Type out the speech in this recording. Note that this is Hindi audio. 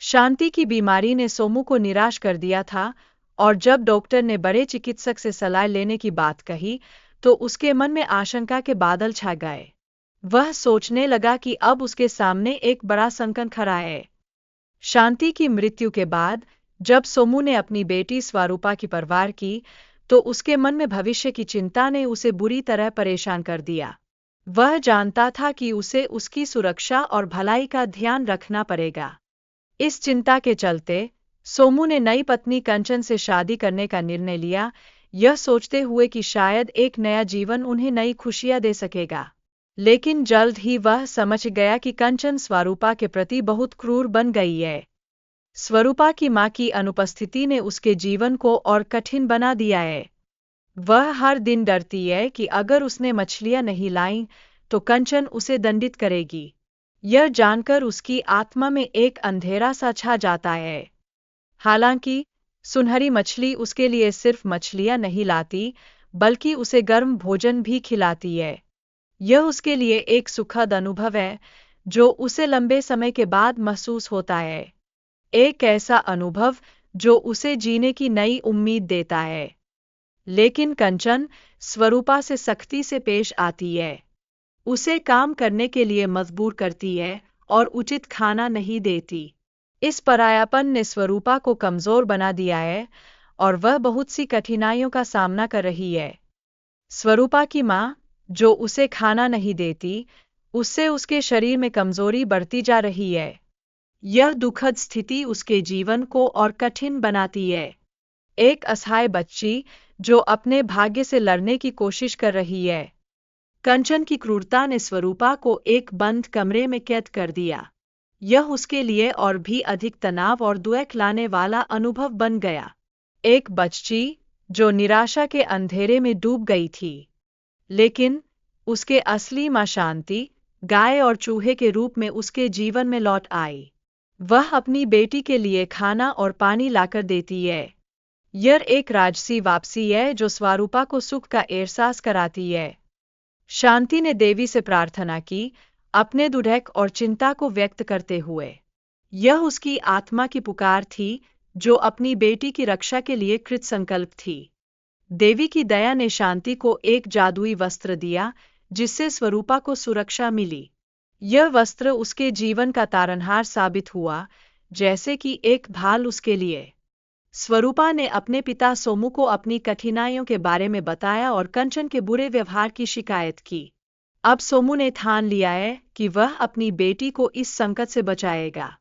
शांति की बीमारी ने सोमू को निराश कर दिया था और जब डॉक्टर ने बड़े चिकित्सक से सलाह लेने की बात कही तो उसके मन में आशंका के बादल छा गए। वह सोचने लगा कि अब उसके सामने एक बड़ा संकट खड़ा है। शांति की मृत्यु के बाद जब सोमू ने अपनी बेटी स्वरूपा की परवार की तो उसके मन में भविष्य की चिंता ने उसे बुरी तरह परेशान कर दिया। वह जानता था कि उसे उसकी सुरक्षा और भलाई का ध्यान रखना पड़ेगा। इस चिंता के चलते सोमू ने नई पत्नी कंचन से शादी करने का निर्णय लिया, यह सोचते हुए कि शायद एक नया जीवन उन्हें नई खुशियां दे सकेगा। लेकिन जल्द ही वह समझ गया कि कंचन स्वरूपा के प्रति बहुत क्रूर बन गई है। स्वरूपा की मां की अनुपस्थिति ने उसके जीवन को और कठिन बना दिया है। वह हर दिन डरती है कि अगर उसने मछलियां नहीं लाई तो कंचन उसे दंडित करेगी। यह जानकर उसकी आत्मा में एक अंधेरा सा छा जाता है। हालांकि सुनहरी मछली उसके लिए सिर्फ मछलियां नहीं लाती बल्कि उसे गर्म भोजन भी खिलाती है। यह उसके लिए एक सुखद अनुभव है जो उसे लंबे समय के बाद महसूस होता है। एक ऐसा अनुभव जो उसे जीने की नई उम्मीद देता है। लेकिन कंचन स्वरूपा से सख्ती से पेश आती है। उसे काम करने के लिए मजबूर करती है और उचित खाना नहीं देती। इस परायापन ने स्वरूपा को कमजोर बना दिया है और वह बहुत सी कठिनाइयों का सामना कर रही है। स्वरूपा की मां, जो उसे खाना नहीं देती, उससे उसके शरीर में कमजोरी बढ़ती जा रही है। यह दुखद स्थिति उसके जीवन को और कठिन बनाती है। एक असहाय बच्ची जो अपने भाग्य से लड़ने की कोशिश कर रही है। कंचन की क्रूरता ने स्वरूपा को एक बंद कमरे में कैद कर दिया। यह उसके लिए और भी अधिक तनाव और दुख लाने वाला अनुभव बन गया। एक बच्ची जो निराशा के अंधेरे में डूब गई थी। लेकिन उसके असली मां शांति, गाय और चूहे के रूप में उसके जीवन में लौट आई। वह अपनी बेटी के लिए खाना और पानी लाकर देती है। यह एक राजसी वापसी है जो स्वरूपा को सुख का एहसास कराती है। शांति ने देवी से प्रार्थना की, अपने दुख और चिंता को व्यक्त करते हुए। यह उसकी आत्मा की पुकार थी जो अपनी बेटी की रक्षा के लिए कृत संकल्प थी। देवी की दया ने शांति को एक जादुई वस्त्र दिया जिससे स्वरूपा को सुरक्षा मिली। यह वस्त्र उसके जीवन का तारनहार साबित हुआ, जैसे कि एक ढाल उसके लिए। स्वरूपा ने अपने पिता सोमू को अपनी कठिनाइयों के बारे में बताया और कंचन के बुरे व्यवहार की शिकायत की। अब सोमू ने ठान लिया है कि वह अपनी बेटी को इस संकट से बचाएगा।